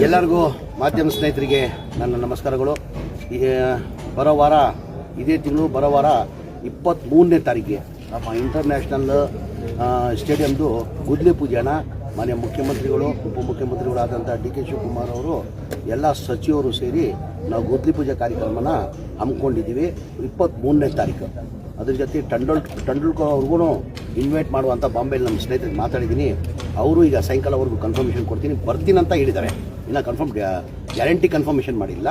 ಎಲ್ಲರಿಗೂ ಮಾಧ್ಯಮ ಸ್ನೇಹಿತರಿಗೆ ನನ್ನ ನಮಸ್ಕಾರಗಳು. ಬರೋ ವಾರ ಇದೇ ತಿಂಗಳು ಬರೋ ವಾರ 23ನೇ ತಾರೀಕಿಗೆ ನಮ್ಮ ಇಂಟರ್ನ್ಯಾಷನಲ್ ಸ್ಟೇಡಿಯಮ್ದು ಗುದ್ಲಿ ಪೂಜೆನ ಮಾನ್ಯ ಮುಖ್ಯಮಂತ್ರಿಗಳು ಉಪಮುಖ್ಯಮಂತ್ರಿಗಳಾದಂಥ ಡಿ ಕೆ ಶಿವಕುಮಾರ್ ಅವರು ಎಲ್ಲ ಸಚಿವರು ಸೇರಿ ನಾವು ಗುದ್ಲಿ ಪೂಜೆ ಕಾರ್ಯಕ್ರಮನ ಹಮ್ಮಿಕೊಂಡಿದ್ದೀವಿ 23ನೇ ತಾರೀಕು. ಅದ್ರ ಜೊತೆ ಟಂಡೂಲ್ಕರ್ ಅವ್ರಿಗೂ ಇನ್ವೈಟ್ ಮಾಡುವಂಥ ಬಾಂಬೆಯಲ್ಲಿ ನಮ್ಮ ಸ್ನೇಹಿತರಿಗೆ ಮಾತಾಡಿದ್ದೀನಿ. ಅವರು ಈಗ ಸಾಯಂಕಾಲವರೆಗೂ ಕನ್ಫರ್ಮೇಷನ್ ಕೊಡ್ತೀನಿ, ಬರ್ತೀನಿ ಅಂತ ಹೇಳಿದ್ದಾರೆ. ಇನ್ನು ಗ್ಯಾರಂಟಿ ಕನ್ಫರ್ಮೇಷನ್ ಮಾಡಿಲ್ಲ.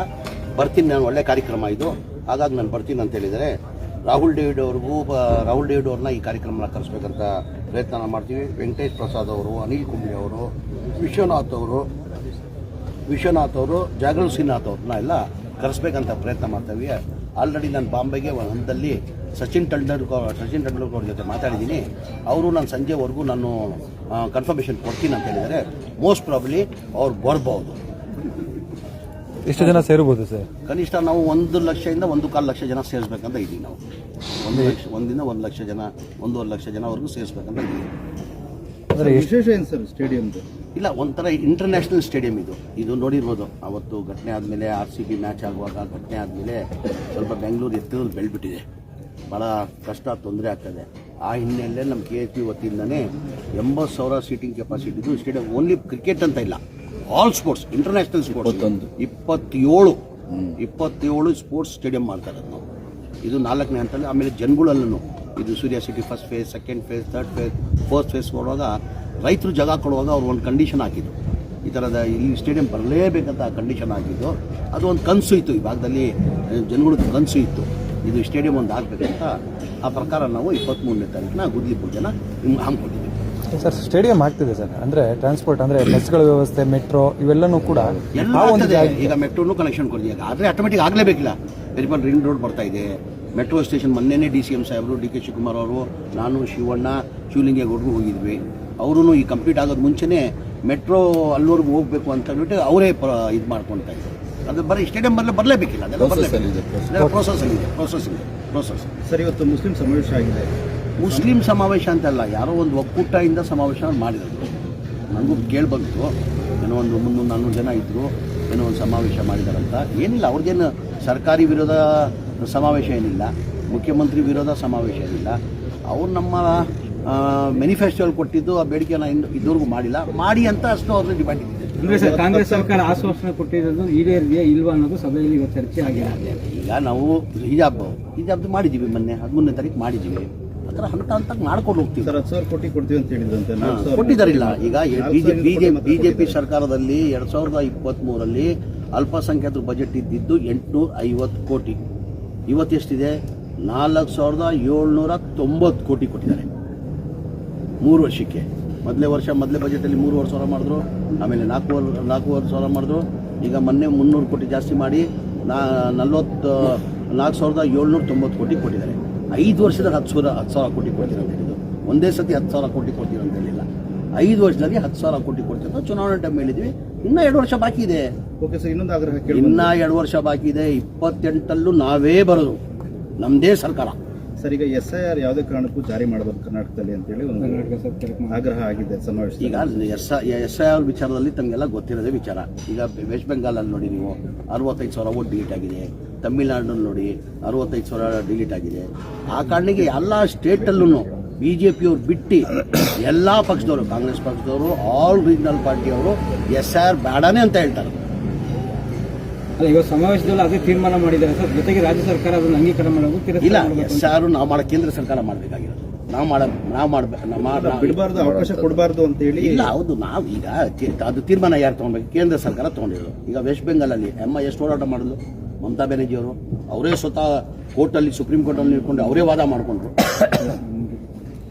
ಬರ್ತೀನಿ, ನಾನು ಒಳ್ಳೆ ಕಾರ್ಯಕ್ರಮ ಇದು, ಹಾಗಾಗಿ ನಾನು ಬರ್ತೀನಿ ಅಂತ ಹೇಳಿದ್ದಾರೆ. ರಾಹುಲ್ ಡೇವಿಡ್ ಅವ್ರನ್ನ ಈ ಕಾರ್ಯಕ್ರಮನ ಕರೆಸ್ಬೇಕಂತ ಪ್ರಯತ್ನ ಮಾಡ್ತೀವಿ. ವೆಂಕಟೇಶ್ ಪ್ರಸಾದ್ ಅವರು, ಅನಿಲ್ ಕುಂಬ್ಳೆ ಅವರು, ವಿಶ್ವನಾಥ್ ಅವರು, ಜಾಗೃತ್ ಶ್ರೀನಾಥ್ ಅವ್ರನ್ನ ಎಲ್ಲ ಕರೆಸ್ಬೇಕಂತ ಪ್ರಯತ್ನ ಮಾಡ್ತೀವಿ. ಆಲ್ರೆಡಿ ನಾನು ಬಾಂಬೆಗೆ ಒಂದು ಹಂತದಲ್ಲಿ ಸಚಿನ್ ತೆಂಡೂಲ್ಕರ್ ಅವ್ರ ಜೊತೆ ಮಾತಾಡಿದ್ದೀನಿ. ಅವರು ನಾನು ಸಂಜೆವರೆಗೂ ನಾನು ಕನ್ಫರ್ಮೇಷನ್ ಕೊಡ್ತೀನಿ ಅಂತ ಹೇಳಿದರೆ ಮೋಸ್ಟ್ ಪ್ರಾಬಬ್ಲಿ ಅವ್ರು ಬರ್ಬೋದು. ಎಷ್ಟು ಜನ ಸೇರ್ಬೋದು ಸರ್? ಕನಿಷ್ಠ ನಾವು 1 ಲಕ್ಷದಿಂದ 1.25 ಲಕ್ಷ ಜನ ಸೇರಿಸ್ಬೇಕಂತ ಇದ್ದೀವಿ. ನಾವು 1 ಲಕ್ಷ ಜನ 1.5 ಲಕ್ಷ ಜನವರೆಗೂ ಸೇರಿಸ್ಬೇಕಂತ ಇದ್ದೀವಿ. ವಿಶೇಷ ಏನು ಸರ್ ಸ್ಟೇಡಿಯಮ್ದು? ಇಲ್ಲ, ಒಂಥರ ಇಂಟರ್ನ್ಯಾಷನಲ್ ಸ್ಟೇಡಿಯಂ ಇದು ನೋಡಿರ್ಬೋದು. ಅವತ್ತು ಘಟನೆ ಆದಮೇಲೆ RCB ಮ್ಯಾಚ್ ಆಗುವಾಗ ಘಟನೆ ಆದಮೇಲೆ ಸ್ವಲ್ಪ ಬೆಂಗಳೂರು ಎತ್ತರದಲ್ಲಿ ಬೆಳೆದ್ಬಿಟ್ಟಿದೆ, ಭಾಳ ಕಷ್ಟ ತೊಂದರೆ ಆಗ್ತದೆ. ಆ ಹಿನ್ನೆಲೆ ನಮ್ಮ KSP ವತಿಯಿಂದನೇ 80,000 ಸೀಟಿಂಗ್ ಕೆಪಾಸಿಟಿದು ಸ್ಟೇಡಿಯಂ. ಓನ್ಲಿ ಕ್ರಿಕೆಟ್ ಅಂತ ಇಲ್ಲ, all sports, international sports 27 sports stadium ಮಾಡ್ತಾ ಇರೋದು ನಾವು. ಇದು 4ನೇ ಹಂತದಲ್ಲಿ. ಆಮೇಲೆ ಜನಗಳಲ್ಲೂ ಇದು Surya city first phase, second phase, third phase, fourth phase ಕೊಡುವಾಗ ರೈತರು ಜಾಗ ಕೊಡುವಾಗ ಅವ್ರು ಒಂದು ಕಂಡೀಷನ್ ಹಾಕಿದ್ದು, ಈ ಥರದ ಈ ಸ್ಟೇಡಿಯಂ ಬರಲೇಬೇಕಂತ ಕಂಡೀಷನ್ ಹಾಕಿದ್ದು. ಅದು ಒಂದು ಕನಸು ಇತ್ತು, ಈ ಭಾಗದಲ್ಲಿ ಜನಗಳದ್ದು ಕನಸು ಇತ್ತು, ಇದು ಸ್ಟೇಡಿಯಂ ಒಂದು ಆಗಬೇಕಂತ. ಆ ಪ್ರಕಾರ ನಾವು 23ನೇ ತಾರೀಕಿನ ಗುದ್ಲಿ ಪೂಜೆನ ಹಮ್ಮಿಕೊಂಡಿದ್ದೀವಿ. ಸರ್, ಸ್ಟೇಡಿಯಂ ಆಗ್ತಿದೆ ಸರ್, ಅಂದರೆ ಟ್ರಾನ್ಸ್ಪೋರ್ಟ್, ಅಂದರೆ ಬಸ್ಗಳ ವ್ಯವಸ್ಥೆ, ಮೆಟ್ರೋ ಇವೆಲ್ಲನೂ ಕೂಡ ಈಗ ಮೆಟ್ರೋನು ಕನೆಕ್ಷನ್ ಕೊಡ್ತೀವಿ. ಆದರೆ ಆಟೋಮೆಟಿಕ್ ಆಗಲೇಬೇಕಿಲ್ಲ. ವೆರಿಬಲ್ ರಿಂಗ್ ರೋಡ್ ಬರ್ತಾ ಇದೆ, ಮೆಟ್ರೋ ಸ್ಟೇಷನ್. ಮೊನ್ನೆನೇ DCM ಸಾಹೇಬರು, ಡಿ ಕೆ ಶಿವಕುಮಾರ್ ಅವರು, ನಾನು, ಶಿವಣ್ಣ, ಶಿವಲಿಂಗೇಗೌಡರು ಹೋಗಿದ್ವಿ. ಅವರು ಈ ಕಂಪ್ಲೀಟ್ ಆಗೋದು ಮುಂಚೆನೇ ಮೆಟ್ರೋ ಅಲ್ಲಿವರೆಗೂ ಹೋಗಬೇಕು ಅಂತ ಹೇಳ್ಬಿಟ್ಟು ಅವರೇ ಇದು ಮಾಡ್ಕೊಳ್ತಾ ಇದ್ದಾರೆ. ಅದು ಬರೀ ಸ್ಟೇಡಿಯಂ ಬರಲೇಬೇಕಿಲ್ಲ, ಅದೆಲ್ಲ ಪ್ರೋಸೆಸ್. ಸರ್, ಇವತ್ತು ಮುಸ್ಲಿಂ ಸಮಾವೇಶ ಆಗಿದೆ. ಮುಸ್ಲಿಂ ಸಮಾವೇಶ ಅಂತಲ್ಲ, ಯಾರೋ ಒಂದು ಒಕ್ಕೂಟದಿಂದ ಸಮಾವೇಶ ಮಾಡಿರೋದು. ನನಗೂ ಕೇಳಿಬಂತು, ಏನೋ ಒಂದು 300-400 ಜನ ಇದ್ದರು, ಏನೋ ಒಂದು ಸಮಾವೇಶ ಮಾಡಿದಾರಂತ. ಏನಿಲ್ಲ, ಅವ್ರಿಗೇನು ಸರ್ಕಾರಿ ವಿರೋಧ ಸಮಾವೇಶ ಏನಿಲ್ಲ, ಮುಖ್ಯಮಂತ್ರಿ ವಿರೋಧ ಸಮಾವೇಶ ಏನಿಲ್ಲ. ಅವ್ರು ನಮ್ಮ ಮ್ಯಾನಿಫೆಸ್ಟೋಲ್ಲಿ ಕೊಟ್ಟಿದ್ದು ಆ ಬೇಡಿಕೆನ ಇದುವರೆಗೂ ಮಾಡಿಲ್ಲ, ಮಾಡಿ ಅಂತ ಅಷ್ಟು ಅವ್ರನ್ನ ಡಿಮ್ಯಾಂಡ್ ಇದೆ. ಅಂದರೆ ಸರ್, ಕಾಂಗ್ರೆಸ್ ಸರ್ಕಾರ ಆಶ್ವಾಸನೆ ಕೊಟ್ಟಿರೋದು ಈಡೇರಿದೆಯಾ ಇಲ್ವಾ ಅನ್ನೋದು ಸಭೆಯಲ್ಲಿ ಇವತ್ತು ಚರ್ಚೆ ಆಗಿದೆ. ಈಗ ನಾವು ಹಿಜಾಬ್ದು ಮಾಡಿದ್ದೀವಿ, ಮೊನ್ನೆ 13ನೇ ತಾರೀಕು ಮಾಡಿದ್ದೀವಿ. ಆ ಥರ ಹಂತ ಮಾಡ್ಕೊಂಡು ಹೋಗ್ತೀವಿ. ಸರ್, 10,000 ಕೋಟಿ ಕೊಡ್ತೀವಿ ಅಂತ ಹೇಳಿದ್ರಂತೆ, ಕೊಟ್ಟಿದ್ದಾರಿಲ್ಲ. ಈಗ ಬಿಜೆಪಿ ಸರ್ಕಾರದಲ್ಲಿ 2023ರಲ್ಲಿ ಅಲ್ಪಸಂಖ್ಯಾತರ ಬಜೆಟ್ ಇದ್ದಿದ್ದು 850 ಕೋಟಿ. ಇವತ್ತೆಷ್ಟಿದೆ? 4,790 ಕೋಟಿ ಕೊಟ್ಟಿದ್ದಾರೆ 3 ವರ್ಷಕ್ಕೆ. ಮೊದಲೇ ಬಜೆಟಲ್ಲಿ 3,500 ಮಾಡಿದ್ರು, ಆಮೇಲೆ 4,500 ಮಾಡಿದ್ರು. ಈಗ ಮೊನ್ನೆ 300 ಕೋಟಿ ಜಾಸ್ತಿ ಮಾಡಿ 4,790 ಕೋಟಿ ಕೊಟ್ಟಿದ್ದಾರೆ. 5 ವರ್ಷದಲ್ಲಿ 10,000 ಕೋಟಿ ಕೊಡ್ತೀರ ಅಂತ ಹೇಳಿದ್ರು. ಒಂದೇ ಸತಿ 10,000 ಕೋಟಿ ಕೊಡ್ತೀರ ಅಂತ ಹೇಳಿಲ್ಲ, 5 ವರ್ಷದಲ್ಲಿ 10,000 ಕೋಟಿ ಕೊಡ್ತೀರ. ಚುನಾವಣೆ ಟೈಮ್ ಹೇಳಿದ್ವಿ. ಇನ್ನೂ 2 ವರ್ಷ ಬಾಕಿ ಇದೆ. ಓಕೆ ಸರ್, ಇನ್ನೊಂದು ಆಗ್ರಹ, ಇನ್ನೂ 2 ವರ್ಷ ಬಾಕಿ ಇದೆ. 28ಅಲ್ಲೂ ನಾವೇ ಬರೋದು, ನಮ್ಮದೇ ಸರ್ಕಾರ. ಸರ್, ಈಗ SIR ಯಾವುದೇ ಕಾರಣಕ್ಕೂ ಜಾರಿ ಮಾಡಬೇಕು ಕರ್ನಾಟಕದಲ್ಲಿ ಅಂತೇಳಿ ಒಂದು ಆಗ್ರಹ ಆಗಿದೆ ಸಮಾವೇಶ. ಈಗ SIR ವಿಚಾರದಲ್ಲಿ ತಮಗೆಲ್ಲ ಗೊತ್ತಿರೋದೇ ವಿಚಾರ. ಈಗ ವೆಸ್ಟ್ ಬೆಂಗಾಲಲ್ಲಿ ನೋಡಿ ನೀವು 65,000 ವೋಟ್ ಡಿಲೀಟ್ ಆಗಿದೆ. ತಮಿಳುನಾಡಿನಲ್ಲಿ ನೋಡಿ 65,000 ಡಿಲೀಟ್ ಆಗಿದೆ. ಆ ಕಾರಣಕ್ಕೆ ಎಲ್ಲ ಸ್ಟೇಟಲ್ಲೂ BJPಯವ್ರು ಬಿಟ್ಟು ಎಲ್ಲ ಪಕ್ಷದವರು, ಕಾಂಗ್ರೆಸ್ ಪಕ್ಷದವರು, ಆಲ್ ರೀಜನಲ್ ಪಾರ್ಟಿಯವರು SIR ಬೇಡನೇ ಅಂತ ಹೇಳ್ತಾರೆ. ಈಗ ಸಮಾವೇಶದಲ್ಲಿ ಅದೇ ತೀರ್ಮಾನ ಮಾಡಿದ್ದಾರೆ ಸರ್. ಜೊತೆಗೆ ರಾಜ್ಯ ಸರ್ಕಾರ ಅದನ್ನು ಅಂಗೀಕಾರ ಮಾಡೋದು ಇಲ್ಲ. SIR ನಾವು ಕೇಂದ್ರ ಸರ್ಕಾರ ಮಾಡಬೇಕಾಗಿರೋದು, ಬಿಡಬಾರ್ದು, ಅವಕಾಶ ಕೊಡಬಾರ್ದು ಅಂತ ಹೇಳಿ. ಇಲ್ಲ, ಹೌದು. ನಾವು ಈಗ ಅದು ತೀರ್ಮಾನ ಯಾರು ತೊಗೊಳ್ಬೇಕು? ಕೇಂದ್ರ ಸರ್ಕಾರ ತೊಗೊಂಡಿರೋದು. ಈಗ ವೆಸ್ಟ್ ಬೆಂಗಾಲಲ್ಲಿ ಎಷ್ಟು ಹೋರಾಟ ಮಾಡಿದ್ರು? ಮಮತಾ ಬ್ಯಾನರ್ಜಿ ಅವರು, ಅವರೇ ಸ್ವತಃ ಕೋರ್ಟಲ್ಲಿ, ಸುಪ್ರೀಂ ಕೋರ್ಟಲ್ಲಿ ನಿಂತ್ಕೊಂಡು ಅವರೇ ವಾದ ಮಾಡಿಕೊಂಡ್ರು.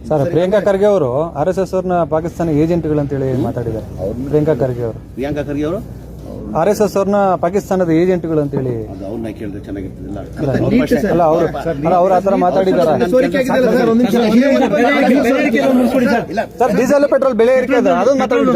ಸರ್, ಪ್ರಿಯಾಂಕಾ ಖರ್ಗೆ ಅವರು RSS ಅವ್ರನ್ನ ಪಾಕಿಸ್ತಾನ ಏಜೆಂಟ್ಗಳಂತೇಳಿ ಮಾತಾಡಿದ್ದಾರೆ. ಪ್ರಿಯಾಂಕಾ ಖರ್ಗೆ ಅವರು RSS ಅವ್ರನ್ನ ಪಾಕಿಸ್ತಾನದ ಏಜೆಂಟ್ಗಳು ಅಂತ ಹೇಳಿ ಅವ್ರನ್ನ ಕೇಳಿದ್ರೆ ಚೆನ್ನಾಗಿರ್ತದಿಲ್ಲ. ಅವ್ರು ಆ ಥರ ಮಾತಾಡಿದ್ದಾರೆ. ಸರ್, ಡೀಸೆಲ್ ಪೆಟ್ರೋಲ್ ಬೆಲೆ ಏರಿಕೆ ಅದನ್ನು ಮಾತಾಡಿದ್ದಾರೆ.